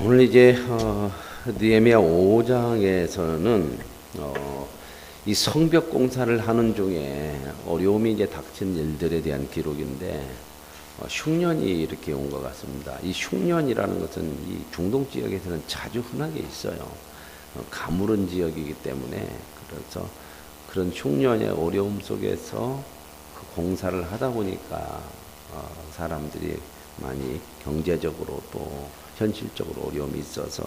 오늘 이제 느헤미야 5장에서는 이 성벽 공사를 하는 중에 어려움이 이제 닥친 일들에 대한 기록인데 흉년이 이렇게 온 것 같습니다. 이 흉년이라는 것은 이 중동 지역에서는 자주 흔하게 있어요. 가물은 지역이기 때문에 그래서 그런 흉년의 어려움 속에서 그 공사를 하다 보니까 사람들이 많이 경제적으로 또 현실적으로 어려움이 있어서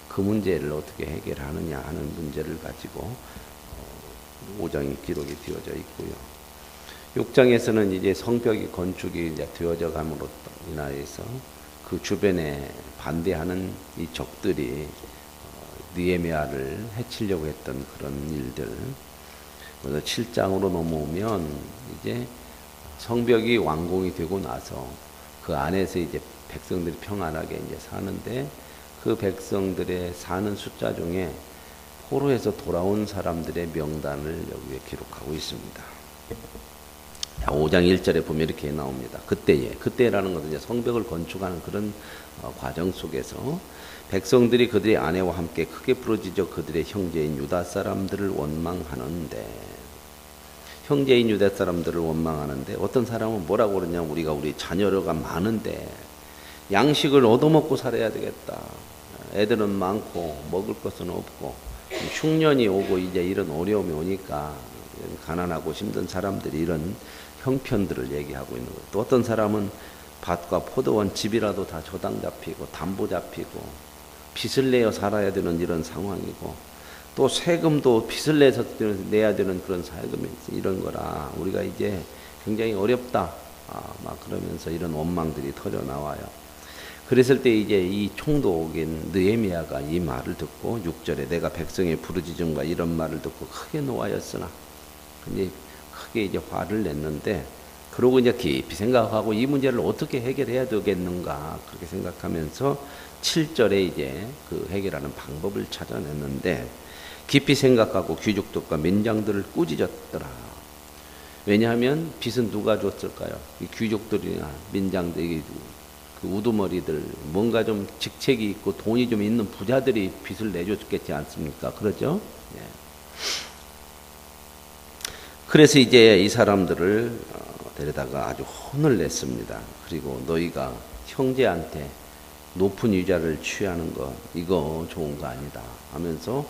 그 문제를 어떻게 해결하느냐 하는 문제를 가지고 5장이 기록이 되어져 있고요. 6장에서는 이제 성벽이 건축이 이제 되어져 감으로 인하여서 그 주변에 반대하는 이 적들이 느헤미야를 해치려고 했던 그런 일들. 그래서 7장으로 넘어오면 이제 성벽이 완공이 되고 나서 그 안에서 이제 백성들이 평안하게 이제 사는데 그 백성들의 사는 숫자 중에 포로에서 돌아온 사람들의 명단을 여기에 기록하고 있습니다. 5장 1절에 보면 이렇게 나옵니다. 그때라는 것은 이제 성벽을 건축하는 그런 과정 속에서 백성들이 그들의 아내와 함께 크게 부르짖어 그들의 형제인 유다 사람들을 원망하는데, 형제인 유다 사람들을 원망하는데 어떤 사람은 뭐라고 그러냐, 우리 자녀가 많은데 양식을 얻어먹고 살아야 되겠다. 애들은 많고 먹을 것은 없고 흉년이 오고 이제 이런 어려움이 오니까 가난하고 힘든 사람들이 이런 형편들을 얘기하고 있는 거예요. 또 어떤 사람은 밭과 포도원 집이라도 다 저당 잡히고 담보 잡히고 빚을 내어 살아야 되는 이런 상황이고, 또 세금도 빚을 내서 내야 되는 그런 세금이 이런 거라 우리가 이제 굉장히 어렵다. 막 그러면서 이런 원망들이 터져 나와요. 그랬을 때 이제 이 총독인 느헤미야가 이 말을 듣고 6절에 내가 백성의 부르짖음과 이런 말을 듣고 크게 노하였으나, 근데 크게 이제 화를 냈는데, 그러고 이제 깊이 생각하고 이 문제를 어떻게 해결해야 되겠는가 그렇게 생각하면서 7절에 이제 그 해결하는 방법을 찾아냈는데, 깊이 생각하고 귀족들과 민장들을 꾸짖었더라. 왜냐하면 빚은 누가 줬을까요? 이 귀족들이나 민장들이, 그 우두머리들, 뭔가 좀 직책이 있고 돈이 좀 있는 부자들이 빚을 내줬겠지 않습니까? 그러죠? 예. 그래서 이제 이 사람들을 데려다가 아주 혼을 냈습니다. 그리고 너희가 형제한테 높은 위자를 취하는 거 이거 좋은 거 아니다 하면서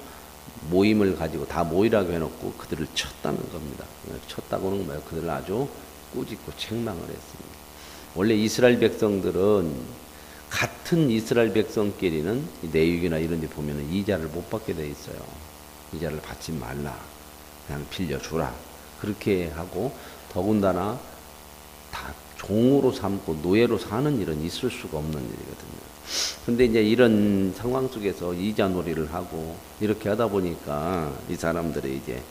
모임을 가지고 다 모이라고 해놓고 그들을 쳤다는 겁니다. 쳤다고는 뭐예요? 그들을 아주 꾸짖고 책망을 했습니다. 원래 이스라엘 백성들은 같은 이스라엘 백성끼리는 내육이나 이런 데 보면 이자를 못 받게 돼 있어요. 이자를 받지 말라. 그냥 빌려주라. 그렇게 하고, 더군다나 다 종으로 삼고 노예로 사는 일은 있을 수가 없는 일이거든요. 근데 이제 이런 상황 속에서 이자 놀이를 하고 이렇게 하다 보니까 이 사람들이 이제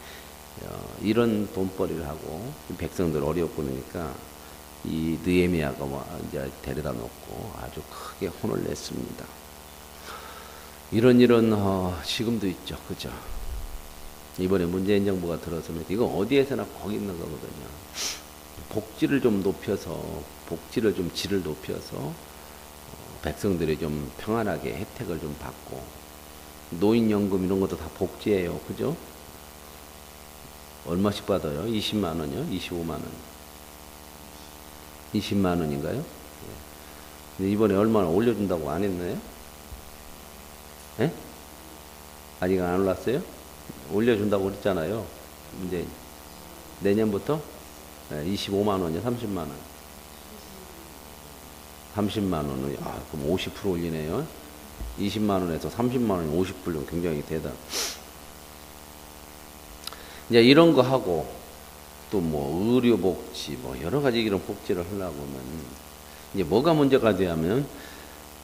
이런 돈벌이를 하고 백성들 어렵고 그러니까 이 느헤미야가 이제 데려다 놓고 아주 크게 혼을 냈습니다. 이런 일은 지금도 있죠, 그죠? 이번에 문재인 정부가 들어서면 이거 어디에서나 거기 있는 거거든요. 복지를 좀 높여서, 복지를 좀 질을 높여서 백성들이 좀 평안하게 혜택을 좀 받고, 노인연금 이런 것도 다 복지예요, 그죠? 얼마씩 받아요? 20만 원이요? 25만 원? 20만 원인가요? 근데 이번에 얼마나 올려준다고 안 했나요? 예? 아직 안 올랐어요? 올려준다고 그랬잖아요. 이제 내년부터 25만 원이요? 30만 원? 30만 원을, 그럼 50% 올리네요. 20만 원에서 30만 원이 50%면 굉장히 대단. 이제 이런 거 하고, 또 뭐 의료복지 뭐 여러 가지 이런 복지를 하려고 하면 이제 뭐가 문제가 되냐면,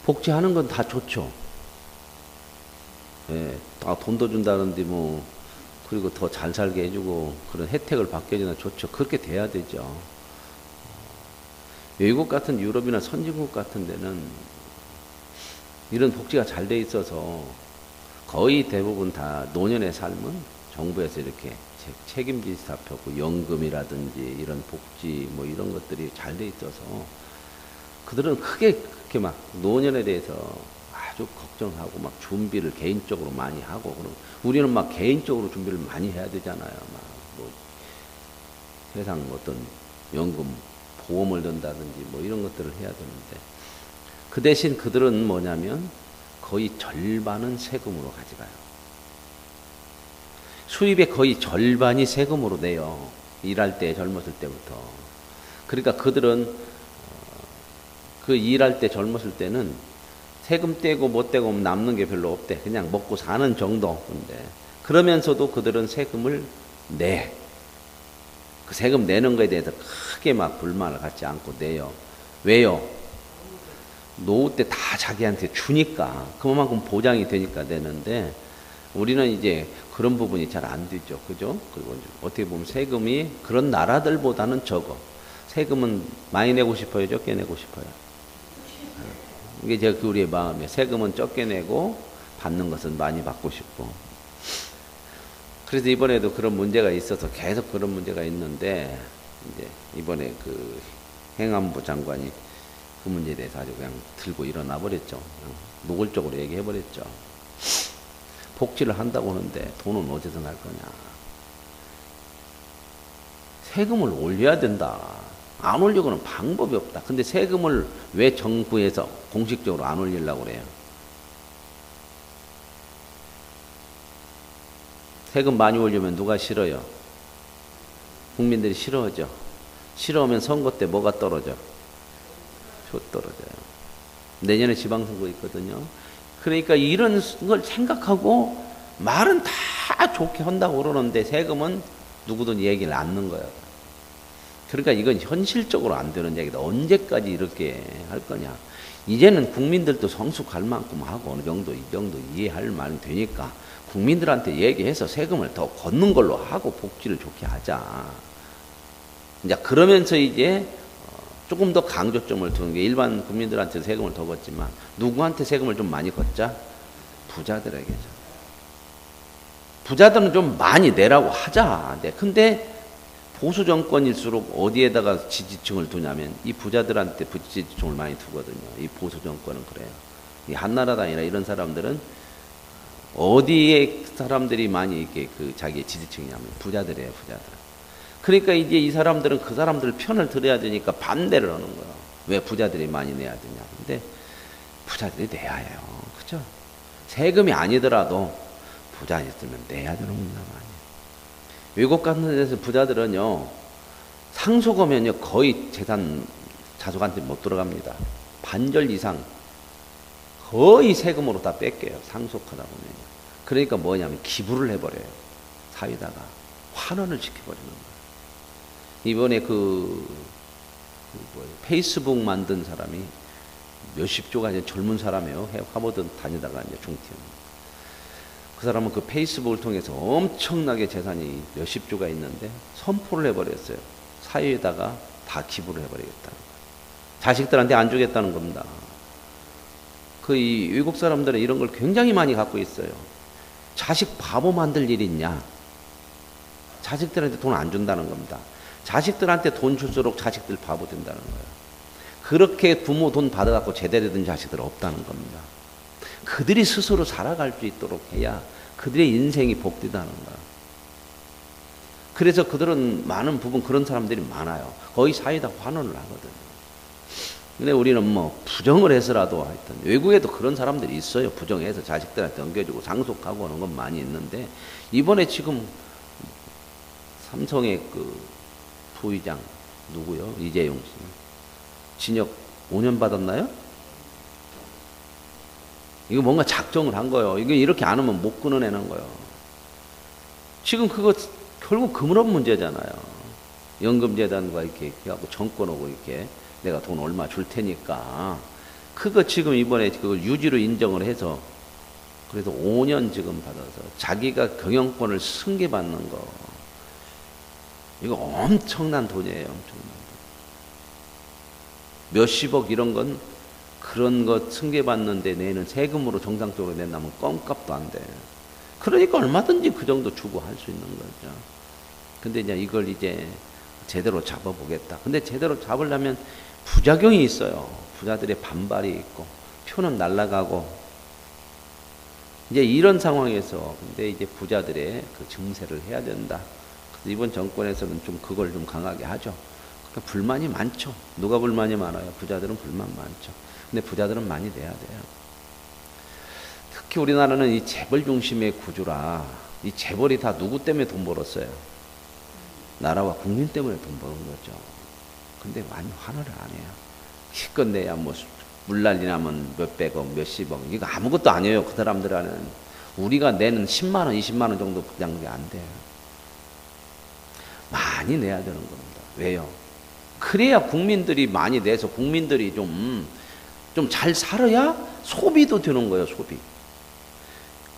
복지하는 건 다 좋죠. 예, 다 돈도 준다는데 뭐, 그리고 더 잘 살게 해주고 그런 혜택을 받게 해주나 좋죠. 그렇게 돼야 되죠. 외국 같은 유럽이나 선진국 같은 데는 이런 복지가 잘 돼 있어서 거의 대부분 다 노년의 삶은 정부에서 이렇게 책임질 잡혔고, 연금이라든지 이런 복지 뭐 이런 것들이 잘 돼 있어서 그들은 크게 그렇게 막 노년에 대해서 아주 아주 걱정하고 막 준비를 개인적으로 많이 하고 그럼 우리는 막 개인적으로 준비를 많이 해야 되잖아요. 막뭐 세상 어떤 연금 보험을 든다든지 뭐 이런 것들을 해야 되는데 그 대신 그들은 뭐냐면 거의 절반은 세금으로 가져가요. 수입의 거의 절반이 세금으로 내요. 일할 때 젊었을 때부터. 그러니까 그들은 그 일할 때 젊었을 때는 세금 떼고 못 떼고 남는 게 별로 없대. 그냥 먹고 사는 정도인데 그러면서도 그들은 세금을 내. 그 세금 내는 거에 대해서 크게 막 불만을 갖지 않고 내요. 왜요? 노후 때 다 자기한테 주니까 그만큼 보장이 되니까 내는데 우리는 이제 그런 부분이 잘 안 되죠. 그죠? 그리고 어떻게 보면 세금이 그런 나라들보다는 적어. 세금은 많이 내고 싶어요? 적게 내고 싶어요? 이게 제가 우리의 마음이에요. 세금은 적게 내고 받는 것은 많이 받고 싶고. 그래서 이번에도 그런 문제가 있어서 계속 그런 문제가 있는데 이제 이번에 그 행안부 장관이 그 문제에 대해서 아주 그냥 들고 일어나 버렸죠. 노골적으로 얘기해 버렸죠. 복지를 한다고 하는데 돈은 어디서 날 거냐. 세금을 올려야 된다. 안 올리고는 방법이 없다. 근데 세금을 왜 정부에서 공식적으로 안 올리려고 그래요? 세금 많이 올리면 누가 싫어요? 국민들이 싫어하죠. 싫어하면 선거 때 뭐가 떨어져? 표 떨어져요. 내년에 지방선거 있거든요. 그러니까 이런 걸 생각하고 말은 다 좋게 한다고 그러는데 세금은 누구든 얘기를 안 넣는 거예요. 그러니까 이건 현실적으로 안 되는 얘기다. 언제까지 이렇게 할 거냐. 이제는 국민들도 성숙할 만큼 하고 어느 정도 이 정도 이해할 만이 되니까 국민들한테 얘기해서 세금을 더 걷는 걸로 하고 복지를 좋게 하자. 이제 그러면서 이제 조금 더 강조점을 두는 게 일반 국민들한테 세금을 더 걷지만 누구한테 세금을 좀 많이 걷자? 부자들에게. 부자들은 좀 많이 내라고 하자. 네. 근데 보수 정권일수록 어디에다가 지지층을 두냐면 이 부자들한테 지지층을 많이 두거든요. 이 보수 정권은 그래요. 이 한나라당이나 이런 사람들은 어디에 사람들이 많이 이렇게 그 자기의 지지층이냐면 부자들이에요, 부자들. 그러니까 이제 이 사람들은 그 사람들 편을 들어야 되니까 반대를 하는 거예요. 왜 부자들이 많이 내야 되냐. 근데 부자들이 내야 해요. 그죠? 세금이 아니더라도 부자 있으면 내야 되는 겁니다, 많이. 외국 같은 데서 부자들은요, 상속하면요, 거의 재산 자식한테 못 들어갑니다. 반절 이상 거의 세금으로 다 뺏겨요. 상속하다 보면. 그러니까 뭐냐면 기부를 해버려요. 사회다가 환원을 시켜버리는 거예요. 이번에 페이스북 만든 사람이 몇십 조가 이제 젊은 사람이에요. 하버드 다니다가 이제 중퇴. 그 사람은 그 페이스북을 통해서 엄청나게 재산이 몇십 조가 있는데 선포를 해버렸어요. 사회에다가 다 기부를 해버리겠다는 거예요. 자식들한테 안 주겠다는 겁니다. 이 외국 사람들은 이런 걸 굉장히 많이 갖고 있어요. 자식 바보 만들 일 있냐? 자식들한테 돈 안 준다는 겁니다. 자식들한테 돈 줄수록 자식들 바보 된다는 거예요. 그렇게 부모 돈 받아갖고 제대로 된 자식들 없다는 겁니다. 그들이 스스로 살아갈 수 있도록 해야 그들의 인생이 복되다는 거예요. 그래서 그들은 많은 부분 그런 사람들이 많아요. 거의 사회다 환원을 하거든요. 근데 우리는 뭐 부정을 해서라도 하여튼 외국에도 그런 사람들이 있어요. 부정해서 자식들한테 넘겨주고 상속하고 하는 건 많이 있는데 이번에 지금 삼성의 그 부의장 누구요? 이재용 씨. 징역 5년 받았나요? 이거 뭔가 작정을 한 거예요. 이거 이렇게 안 하면 못 끊어내는 거예요. 지금 그거 결국 그런 문제잖아요. 연금재단과 이렇게 해갖고 정권하고 이렇게 내가 돈 얼마 줄 테니까 그거 지금 이번에 그걸 유지로 인정을 해서 그래도 5년 지금 받아서 자기가 경영권을 승계받는 거 이거 엄청난 돈이에요. 엄청난 돈. 몇십억 이런 건 그런 것 승계받는데 내는 세금으로 정상적으로 낸다면 껌값도 안 돼. 그러니까 얼마든지 그 정도 주고 할 수 있는 거죠. 근데 이제 이걸 이제 제대로 잡아보겠다. 근데 제대로 잡으려면 부작용이 있어요. 부자들의 반발이 있고 표는 날아가고 이제 이런 상황에서 근데 이제 부자들의 그 증세를 해야 된다. 그래서 이번 정권에서는 좀 그걸 좀 강하게 하죠. 그러니까 불만이 많죠. 누가 불만이 많아요? 부자들은 불만 많죠. 근데 부자들은 많이 내야 돼요. 특히 우리나라는 이 재벌 중심의 구조라 이 재벌이 다 누구 때문에 돈 벌었어요? 나라와 국민 때문에 돈 버는 거죠. 근데 많이 환호를 안 해요. 실컷 내야 뭐 물난리 나면 몇백억, 몇십억. 이거 아무것도 아니에요. 그 사람들은. 우리가 내는 10만 원, 20만 원 정도 부장이 안 돼요. 많이 내야 되는 겁니다. 왜요? 그래야 국민들이 많이 내서 국민들이 좀 잘 살아야 소비도 되는 거예요. 소비.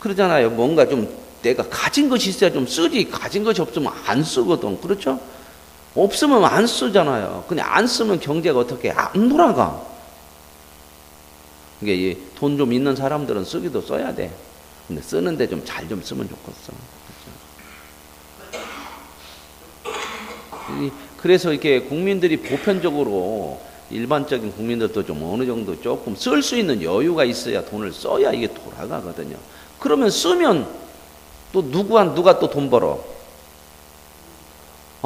그러잖아요. 뭔가 좀 내가 가진 것이 있어야 좀 쓰지. 가진 것이 없으면 안 쓰거든. 그렇죠? 없으면 안 쓰잖아요. 근데 안 쓰면 경제가 어떻게 안 돌아가. 이게 돈 좀 있는 사람들은 쓰기도 써야 돼. 근데 쓰는데 좀 잘 좀 쓰면 좋겠어. 그렇죠? 그래서 이렇게 국민들이 보편적으로 일반적인 국민들도 좀 어느 정도 조금 쓸 수 있는 여유가 있어야 돈을 써야 이게 돌아가거든요. 그러면 쓰면 또 누가 또 돈 벌어?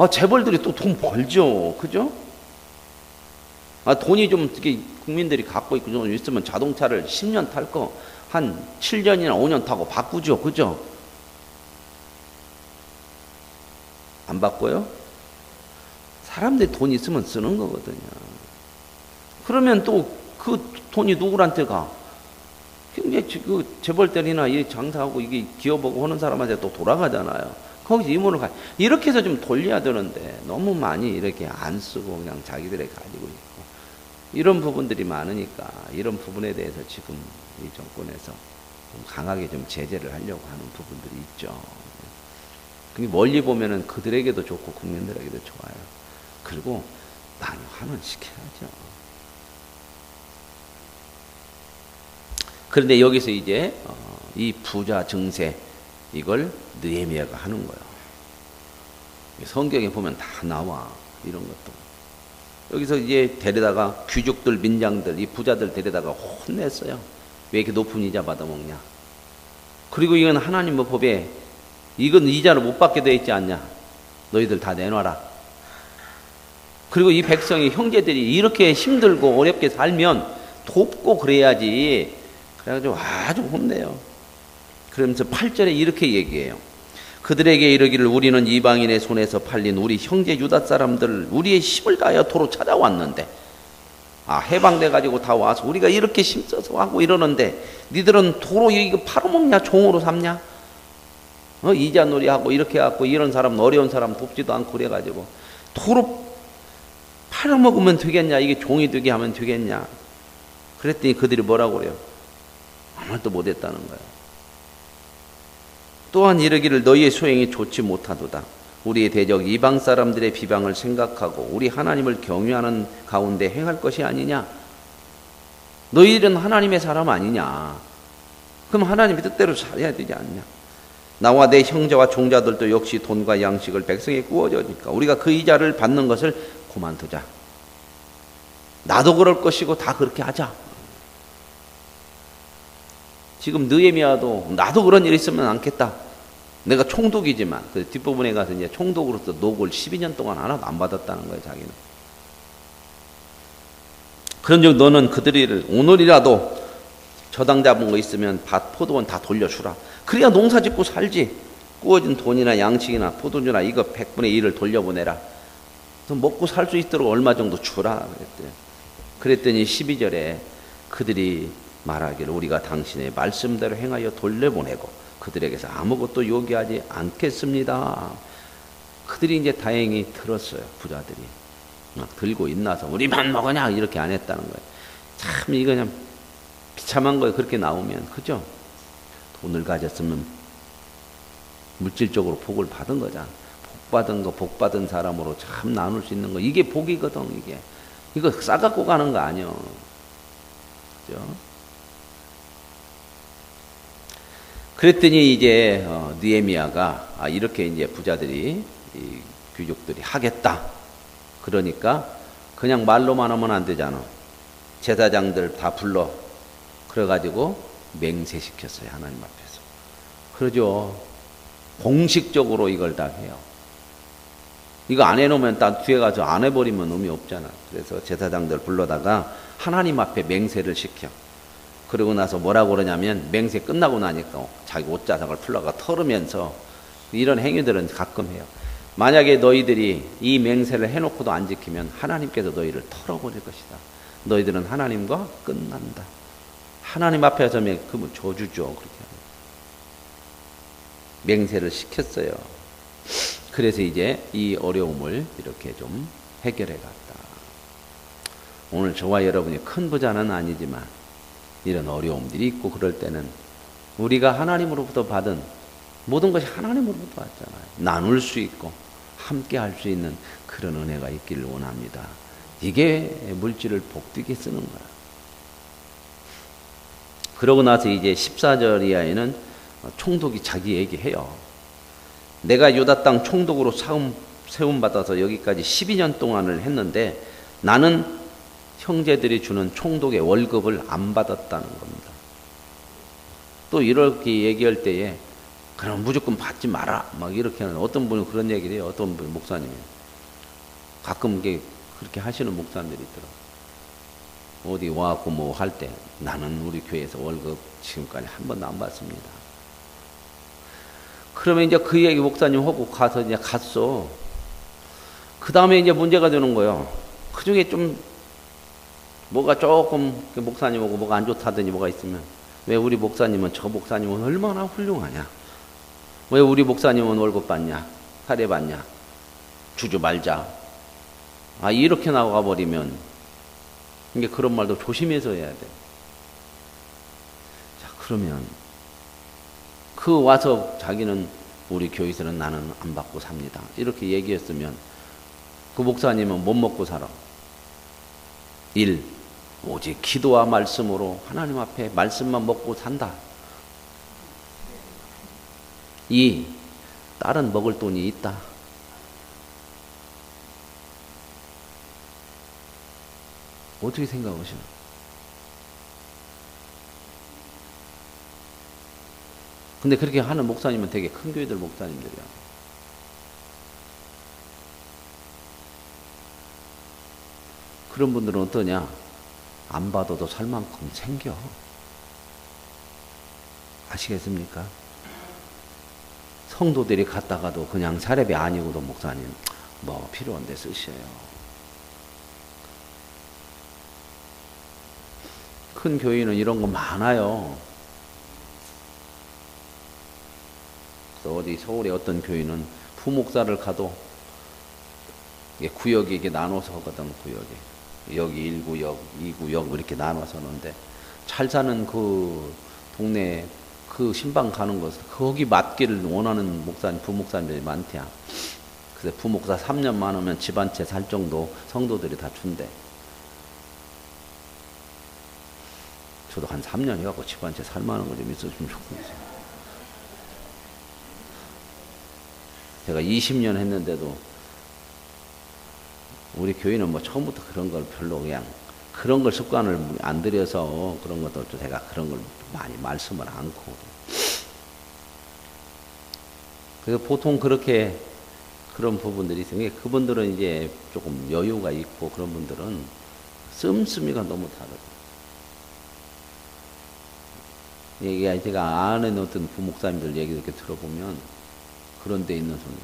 재벌들이 또 돈 벌죠. 그죠? 돈이 좀 이렇게 국민들이 갖고 있고 좀 있으면 자동차를 10년 탈 거 한 7년이나 5년 타고 바꾸죠. 그죠? 안 바꿔요? 사람들이 돈 있으면 쓰는 거거든요. 그러면 또 그 돈이 누구한테 가? 이제 그 재벌들이나 이 장사하고 이게 기업하고 하는 사람한테 또 돌아가잖아요. 거기서 이문을 가. 이렇게 해서 좀 돌려야 되는데 너무 많이 이렇게 안 쓰고 그냥 자기들이 가지고 있고 이런 부분들이 많으니까 이런 부분에 대해서 지금 이 정권에서 좀 강하게 좀 제재를 하려고 하는 부분들이 있죠. 멀리 보면은 그들에게도 좋고 국민들에게도 좋아요. 그리고 많이 환원시켜야죠. 그런데 여기서 이제 이 부자 증세 이걸 느헤미야가 하는 거예요. 성경에 보면 다 나와 이런 것도. 여기서 이제 데려다가 귀족들, 민장들, 이 부자들 데려다가 혼냈어요. 왜 이렇게 높은 이자 받아먹냐? 그리고 이건 하나님의 법에 이건 이자를 못 받게 되어 있지 않냐? 너희들 다 내놔라. 그리고 이 백성이 형제들이 이렇게 힘들고 어렵게 살면 돕고 그래야지. 그래가지고 아주 혼내요. 그러면서 8절에 이렇게 얘기해요. 그들에게 이르기를 우리는 이방인의 손에서 팔린 우리 형제 유다 사람들 우리의 힘을 다하여 도로 찾아왔는데 해방돼가지고 다 와서 우리가 이렇게 힘써서 하고 이러는데 니들은 도로 이거 팔아먹냐? 종으로 삼냐? 이자놀이하고 이렇게 해갖고 이런 사람 어려운 사람 돕지도 않고 그래가지고 도로 팔아먹으면 되겠냐? 이게 종이 되게 하면 되겠냐? 그랬더니 그들이 뭐라고 그래요? 아무것도 못했다는 거예요. 또한 이르기를 너희의 소행이 좋지 못하도다. 우리의 대적 이방 사람들의 비방을 생각하고 우리 하나님을 경유하는 가운데 행할 것이 아니냐? 너희들은 하나님의 사람 아니냐? 그럼 하나님의 뜻대로 살아야 되지 않냐? 나와 내 형제와 종자들도 역시 돈과 양식을 백성에 구워주니까 우리가 그 이자를 받는 것을 그만두자. 나도 그럴 것이고 다 그렇게 하자. 지금 느헤미야도 나도 그런 일 있으면 않겠다. 내가 총독이지만 그 뒷부분에 가서 이제 총독으로서 녹을 12년 동안 하나도 안 받았다는 거예요. 자기는. 그런즉 너는 그들을 오늘이라도 저당 잡은 거 있으면 밭 포도원 다 돌려주라. 그래야 농사 짓고 살지. 구워진 돈이나 양식이나 포도주나 이거 100분의 1을 돌려보내라. 먹고 살 수 있도록 얼마 정도 주라. 그랬더니 12절에 그들이 말하기를 우리가 당신의 말씀대로 행하여 돌려보내고 그들에게서 아무것도 요구하지 않겠습니다. 그들이 이제 다행히 들었어요. 부자들이 막 들고 있나서 우리만 먹으냐 이렇게 안 했다는 거예요. 참 이거 그냥 비참한 거예요. 그렇게 나오면 그죠? 돈을 가졌으면 물질적으로 복을 받은 거잖아. 복 받은 거 복 받은 사람으로 참 나눌 수 있는 거 이게 복이거든. 이게 이거 싸갖고 가는 거 아니요. 그죠? 그랬더니 이제 느헤미야가 이렇게 이제 부자들이 이 귀족들이 하겠다. 그러니까 그냥 말로만 하면 안 되잖아. 제사장들 다 불러. 그래가지고 맹세시켰어요. 하나님 앞에서. 그러죠. 공식적으로 이걸 다 해요. 이거 안 해놓으면 딱 뒤에 가서 안 해버리면 의미 없잖아. 그래서 제사장들 불러다가 하나님 앞에 맹세를 시켜. 그러고 나서 뭐라고 그러냐면 맹세 끝나고 나니까 자기 옷자락을 풀러가 털으면서 이런 행위들은 가끔 해요. 만약에 너희들이 이 맹세를 해놓고도 안 지키면 하나님께서 너희를 털어버릴 것이다. 너희들은 하나님과 끝난다. 하나님 앞에 서면 그러면 저주죠. 그렇게 맹세를 시켰어요. 그래서 이제 이 어려움을 이렇게 좀 해결해 갔다. 오늘 저와 여러분이 큰 부자는 아니지만 이런 어려움들이 있고 그럴 때는 우리가 하나님으로부터 받은 모든 것이 하나님으로부터 왔잖아요. 나눌 수 있고 함께 할 수 있는 그런 은혜가 있기를 원합니다. 이게 물질을 복되게 쓰는 거야. 그러고 나서 이제 14절 이하에는 총독이 자기 얘기해요. 내가 유다 땅 총독으로 세움받아서 여기까지 12년 동안을 했는데 나는 형제들이 주는 총독의 월급을 안 받았다는 겁니다. 또 이렇게 얘기할 때에 그럼 무조건 받지 마라 막 이렇게 하는 어떤 분은 그런 얘기를 해요. 어떤 분 목사님이 가끔 그렇게 하시는 목사님들이 있더라고요. 어디 와갖고 뭐 할 때 나는 우리 교회에서 월급 지금까지 한 번도 안 받습니다. 그러면 이제 그 얘기 목사님 하고 가서 이제 갔어. 그 다음에 이제 문제가 되는 거예요. 그 중에 좀 뭐가 조금 목사님하고 뭐가 안 좋다더니 뭐가 있으면 왜 우리 목사님은 저 목사님은 얼마나 훌륭하냐? 왜 우리 목사님은 월급 받냐? 할애 받냐? 주지 말자. 아 이렇게 나가 버리면 이게 그런 말도 조심해서 해야 돼. 자 그러면 그 와서 자기는 우리 교회에서는 나는 안 받고 삽니다. 이렇게 얘기했으면 그 목사님은 못 먹고 살아. 1. 오직 기도와 말씀으로 하나님 앞에 말씀만 먹고 산다. 2. 딸은 먹을 돈이 있다. 어떻게 생각하시나요? 근데 그렇게 하는 목사님은 되게 큰 교회들 목사님들이야. 그런 분들은 어떠냐? 안 받아도 살 만큼 생겨. 아시겠습니까? 성도들이 갔다가도 그냥 사례비 아니고도 목사님 뭐 필요한데 쓰셔요. 큰 교회는 이런 거 많아요. 그래서 어디 서울의 어떤 교회는 부목사를 가도 구역이 이게 나눠서 하거든. 구역이 여기 1구역, 2구역 이렇게 나눠서 하는데 잘 사는 그 동네 그 신방 가는 곳 거기 맞기를 원하는 목사님, 부목사님들이 많대요. 그래서 부목사 3년 많으면 집 한 채 살 정도 성도들이 다 준대. 저도 한 3년 해갖고 집 한 채 살만한 거 좀 있었으면 좋겠어요. 제가 20년 했는데도 우리 교회는 뭐 처음부터 그런 걸 별로 그냥 그런 걸 습관을 안 들여서 그런 것도 제가 그런 걸 많이 말씀을 않고. 그래서 보통 그렇게 그런 부분들이 있어요. 그분들은 이제 조금 여유가 있고 그런 분들은 씀씀이가 너무 다르죠. 얘기가 제가 아는 어떤 부목사님들 얘기 이렇게 들어보면 그런 데 있는 손님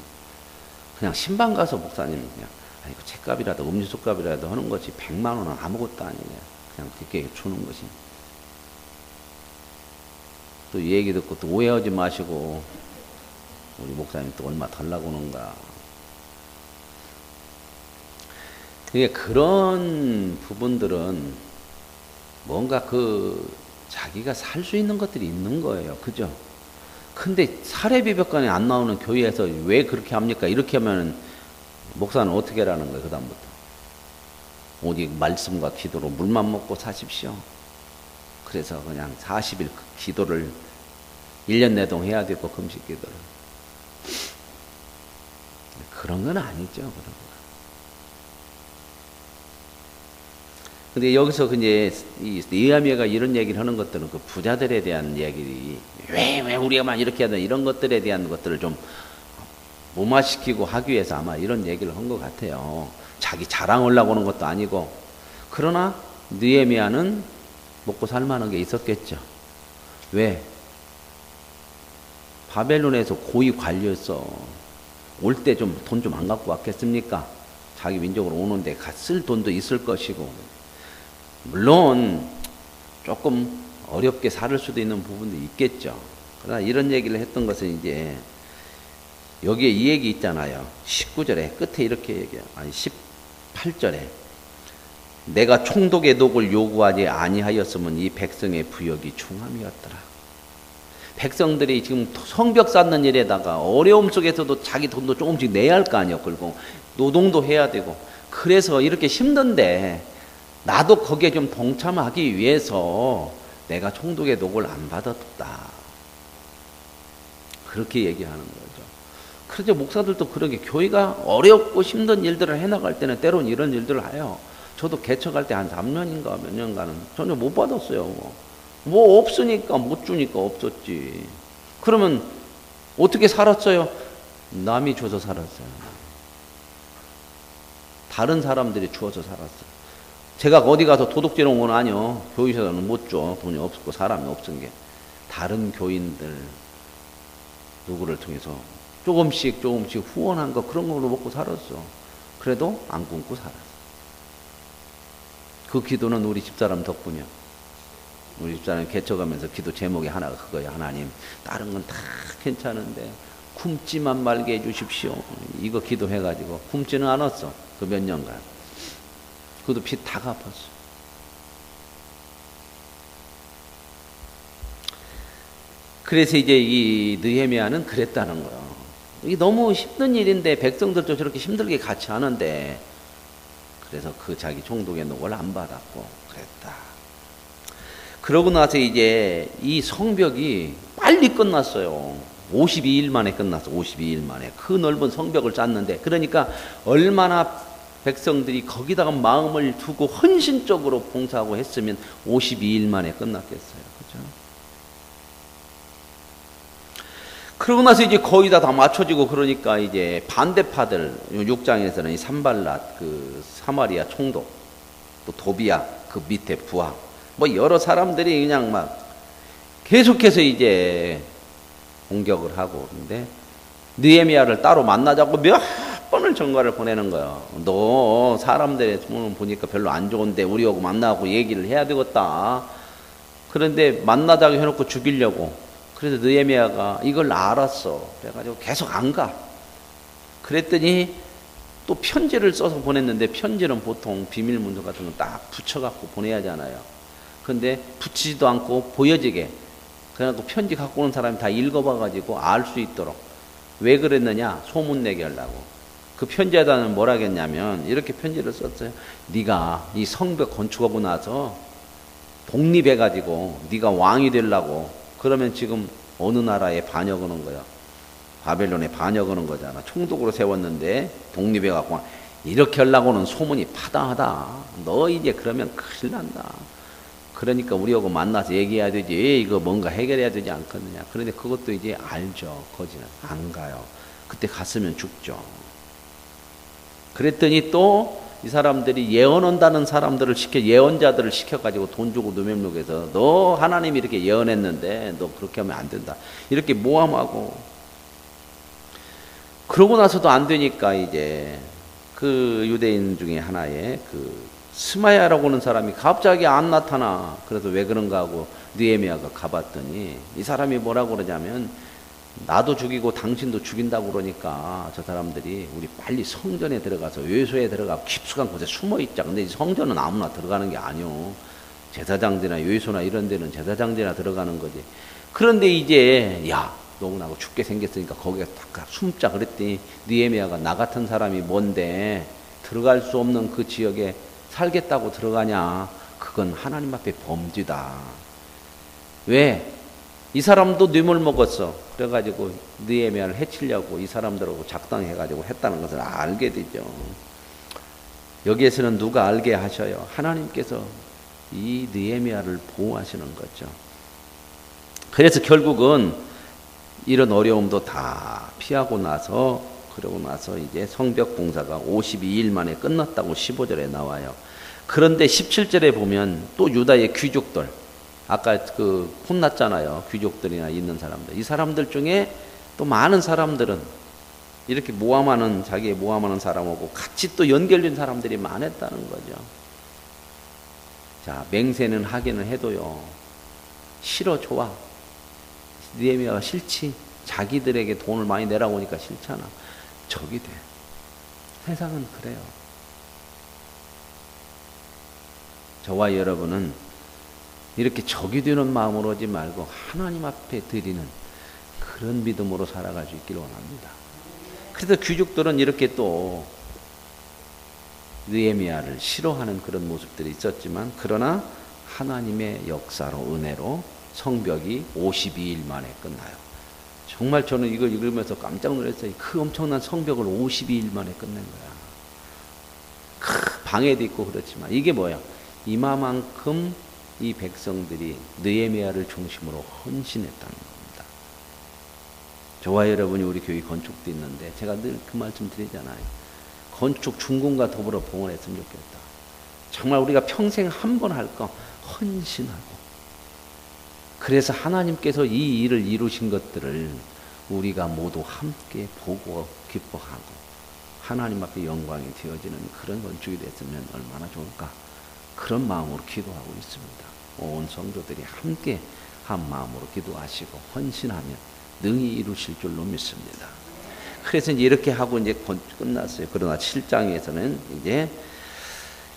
그냥 신방 가서 목사님 그냥 아이고 책값이라도 음료수 값이라도 하는 거지 100만 원은 아무것도 아니에요. 그냥 그렇게 주는 것이. 또 이 얘기 듣고 또 오해하지 마시고 우리 목사님 또 얼마 달라고 하는가. 그게 그런 부분들은 뭔가 자기가 살 수 있는 것들이 있는 거예요. 그죠? 근데 사례비벽관에 안 나오는 교회에서 왜 그렇게 합니까? 이렇게 하면 목사는 어떻게 하라는 거예요, 그다음부터? 오직 말씀과 기도로 물만 먹고 사십시오. 그래서 그냥 40일 기도를 1년 내동 해야 되고 금식 기도를. 그런 건 아니죠, 그런 거. 근데 여기서 이제 이 느헤미야가 이런 얘기를 하는 것들은 그 부자들에 대한 얘기, 왜 우리가만 이렇게 하든 이런 것들에 대한 것들을 좀 무마시키고 하기 위해서 아마 이런 얘기를 한 것 같아요. 자기 자랑하려고 하는 것도 아니고. 그러나 느헤미야는 먹고 살만한 게 있었겠죠. 왜? 바벨론에서 고위 관료였어. 올 때 좀 돈 좀 안 갖고 왔겠습니까? 자기 민족으로 오는데 쓸 돈도 있을 것이고, 물론 조금 어렵게 살 수도 있는 부분도 있겠죠. 그러나 이런 얘기를 했던 것은 이제 여기에 이 얘기 있잖아요. 19절에 끝에 이렇게 얘기해요. 아니 18절에 내가 총독의 녹을 요구하지 아니하였으면 이 백성의 부역이 중함이었더라. 백성들이 지금 성벽 쌓는 일에다가 어려움 속에서도 자기 돈도 조금씩 내야 할 거 아니에요. 그리고 노동도 해야 되고, 그래서 이렇게 힘든데 나도 거기에 좀 동참하기 위해서 내가 총독의 녹을 안 받았다. 그렇게 얘기하는 거죠. 그래서 목사들도 그렇게 교회가 어렵고 힘든 일들을 해나갈 때는 때로는 이런 일들을 해요. 저도 개척할 때 한 3년인가 몇 년간은 전혀 못 받았어요. 뭐 없으니까 못 주니까 없었지. 그러면 어떻게 살았어요? 남이 줘서 살았어요. 다른 사람들이 주어서 살았어요. 제가 어디 가서 도둑질 온 건 아니요. 교회에서는 못 줘. 돈이 없고 사람이 없은 게. 다른 교인들 누구를 통해서 조금씩 후원한 거, 그런 걸로 먹고 살았어. 그래도 안 굶고 살았어. 그 기도는 우리 집사람 덕분이야. 우리 집사람이 개척하면서 기도 제목이 하나가 그거야. 하나님, 다른 건 다 괜찮은데 굶지만 말게 해주십시오. 이거 기도해가지고 굶지는 않았어. 그 몇 년간. 그것도 피 다 갚았어. 그래서 이제 이 느헤미야는 그랬다는 거예요. 이게 너무 힘든 일인데 백성들도 저렇게 힘들게 같이 하는데, 그래서 그 자기 총독의 녹을 안 받았고 그랬다. 그러고 나서 이제 이 성벽이 빨리 끝났어요. 52일 만에 끝났어. 52일 만에. 그 넓은 성벽을 쌓는데, 그러니까 얼마나 백성들이 거기다가 마음을 두고 헌신적으로 봉사하고 했으면 52일 만에 끝났겠어요. 그죠? 그러고 나서 이제 거의 다 맞춰지고, 그러니까 이제 반대파들, 6장에서는 이 산발랏, 그 사마리아 총독, 또 도비야, 그 밑에 부하, 뭐 여러 사람들이 그냥 막 계속해서 이제 공격을 하고, 근데 느헤미야를 따로 만나자고 몇 번을 전가를 보내는 거예요. 너 사람들의 손을 보니까 별로 안 좋은데 우리하고 만나고 얘기를 해야 되겠다. 그런데 만나자고 해놓고 죽이려고. 그래서 느헤미야가 이걸 알았어. 그래가지고 계속 안 가. 그랬더니 또 편지를 써서 보냈는데, 편지는 보통 비밀 문서 같은 거 딱 붙여갖고 보내야 하잖아요. 근데 붙이지도 않고 보여지게. 그래갖고 편지 갖고 오는 사람이 다 읽어봐가지고 알 수 있도록. 왜 그랬느냐? 소문내게 하려고. 그 편지에다는 뭐라 했냐면 이렇게 편지를 썼어요. 네가 이 성벽 건축하고 나서 독립해가지고 네가 왕이 되려고 그러면 지금 어느 나라에 반역하는 거야? 바벨론에 반역하는 거잖아. 총독으로 세웠는데 독립해갖고 이렇게 하려고는 소문이 파다하다. 너 이제 그러면 큰일 난다. 그러니까 우리하고 만나서 얘기해야 되지. 이거 뭔가 해결해야 되지 않겠느냐. 그런데 그것도 이제 알죠. 거지는 안 가요. 그때 갔으면 죽죠. 그랬더니 또 이 사람들이 예언한다는 사람들을 예언자들을 시켜가지고 돈 주고 누명록에서 너 하나님이 이렇게 예언했는데 너 그렇게 하면 안 된다. 이렇게 모함하고. 그러고 나서도 안 되니까 이제 그 유대인 중에 하나의 그 스마야라고 하는 사람이 갑자기 안 나타나. 그래서 왜 그런가 하고 느헤미야가 가봤더니 이 사람이 뭐라고 그러냐면, 나도 죽이고 당신도 죽인다고 그러니까 저 사람들이 우리 빨리 성전에 들어가서 요소에 들어가고 깊숙한 곳에 숨어 있자. 근데 이 성전은 아무나 들어가는 게 아니오. 제사장들이나 요소나 이런 데는 제사장들이나 들어가는 거지. 그런데 이제 야, 너무나고 죽게 생겼으니까 거기에 딱 숨자. 그랬더니 느헤미야가 나 같은 사람이 뭔데 들어갈 수 없는 그 지역에 살겠다고 들어가냐. 그건 하나님 앞에 범죄다. 왜? 이 사람도 뇌물 먹었어. 그래가지고 느헤미야를 해치려고 이 사람들하고 작당해가지고 했다는 것을 알게 되죠. 여기에서는 누가 알게 하셔요? 하나님께서 이 느헤미야를 보호하시는 거죠. 그래서 결국은 이런 어려움도 다 피하고 나서, 그러고 나서 이제 성벽 공사가 52일 만에 끝났다고 15절에 나와요. 그런데 17절에 보면 또 유다의 귀족들, 아까 그 혼났잖아요. 귀족들이나 있는 사람들. 이 사람들 중에 또 많은 사람들은 이렇게 모함하는, 자기의 모함하는 사람하고 같이 또 연결된 사람들이 많았다는 거죠. 자, 맹세는 하기는 해도요, 싫어, 좋아. 느헤미야가 싫지. 자기들에게 돈을 많이 내라고 하니까 싫잖아. 적이 돼. 세상은 그래요. 저와 여러분은 이렇게 적이 되는 마음으로 하지 말고 하나님 앞에 드리는 그런 믿음으로 살아갈 수 있기를 원합니다. 그래서 귀족들은 이렇게 또 느헤미야를 싫어하는 그런 모습들이 있었지만, 그러나 하나님의 역사로, 은혜로 성벽이 52일 만에 끝나요. 정말 저는 이걸 읽으면서 깜짝 놀랐어요. 그 엄청난 성벽을 52일 만에 끝낸 거야. 방해도 있고 그렇지만 이게 뭐야? 이마만큼 이 백성들이 느헤미야를 중심으로 헌신했다는 겁니다. 저와 여러분이 우리 교회 건축도 있는데 제가 늘 그 말씀 드리잖아요. 건축 준공과 더불어 봉헌했으면 좋겠다. 정말 우리가 평생 한 번 할 거 헌신하고, 그래서 하나님께서 이 일을 이루신 것들을 우리가 모두 함께 보고 기뻐하고 하나님 앞에 영광이 되어지는 그런 건축이 됐으면 얼마나 좋을까. 그런 마음으로 기도하고 있습니다. 온 성도들이 함께 한 마음으로 기도하시고 헌신하면 능히 이루실 줄로 믿습니다. 그래서 이제 이렇게 하고 이제 건축 끝났어요. 그러나 7장에서는 이제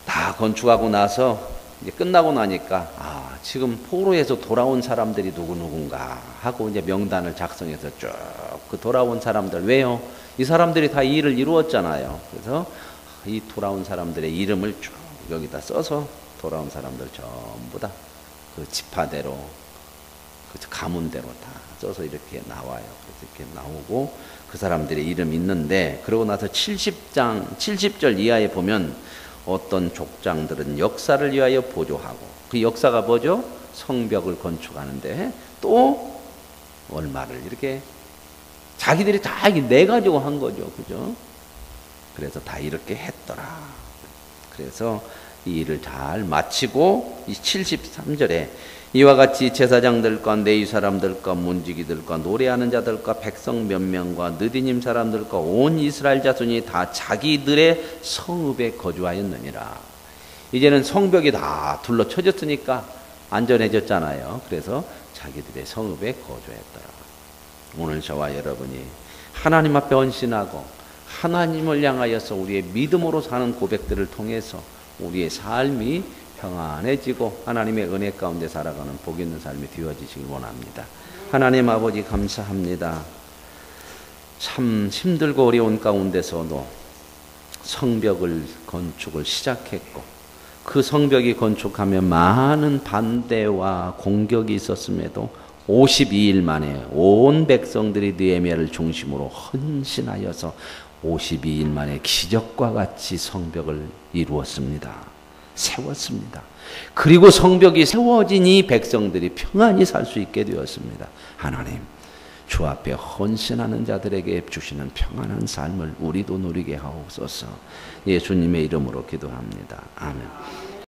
다 건축하고 나서 이제 끝나고 나니까 지금 포로에서 돌아온 사람들이 누군가 하고 이제 명단을 작성해서 쭉 그 돌아온 사람들, 왜요? 이 사람들이 다 이 일을 이루었잖아요. 그래서 이 돌아온 사람들의 이름을 쭉 여기다 써서 돌아온 사람들 전부 다 그 지파대로, 그 가문대로 다 써서 이렇게 나와요. 그래서 이렇게 나오고 그 사람들의 이름 있는데, 그러고 나서 70절 이하에 보면 어떤 족장들은 역사를 위하여 보조하고, 그 역사가 뭐죠? 성벽을 건축하는데 또 얼마를 이렇게 자기들이 다 내 가지고 한 거죠. 그죠? 그래서 다 이렇게 했더라. 그래서 이 일을 잘 마치고 이 73절에 이와 같이 제사장들과 레위 사람들과 문지기들과 노래하는 자들과 백성 몇 명과 느디님 사람들과 온 이스라엘 자손이 다 자기들의 성읍에 거주하였느니라. 이제는 성벽이 다 둘러쳐졌으니까 안전해졌잖아요. 그래서 자기들의 성읍에 거주했더라. 오늘 저와 여러분이 하나님 앞에 헌신하고 하나님을 향하여서 우리의 믿음으로 사는 고백들을 통해서 우리의 삶이 평안해지고 하나님의 은혜 가운데 살아가는 복 있는 삶이 되어지시길 원합니다. 하나님 아버지 감사합니다. 참 힘들고 어려운 가운데서도 성벽을 건축을 시작했고, 그 성벽이 건축하면 많은 반대와 공격이 있었음에도 52일 만에 온 백성들이 느헤미야를 중심으로 헌신하여서 52일 만에 기적과 같이 성벽을 이루었습니다. 세웠습니다. 그리고 성벽이 세워지니 백성들이 평안히 살 수 있게 되었습니다. 하나님, 주 앞에 헌신하는 자들에게 주시는 평안한 삶을 우리도 누리게 하옵소서. 예수님의 이름으로 기도합니다. 아멘.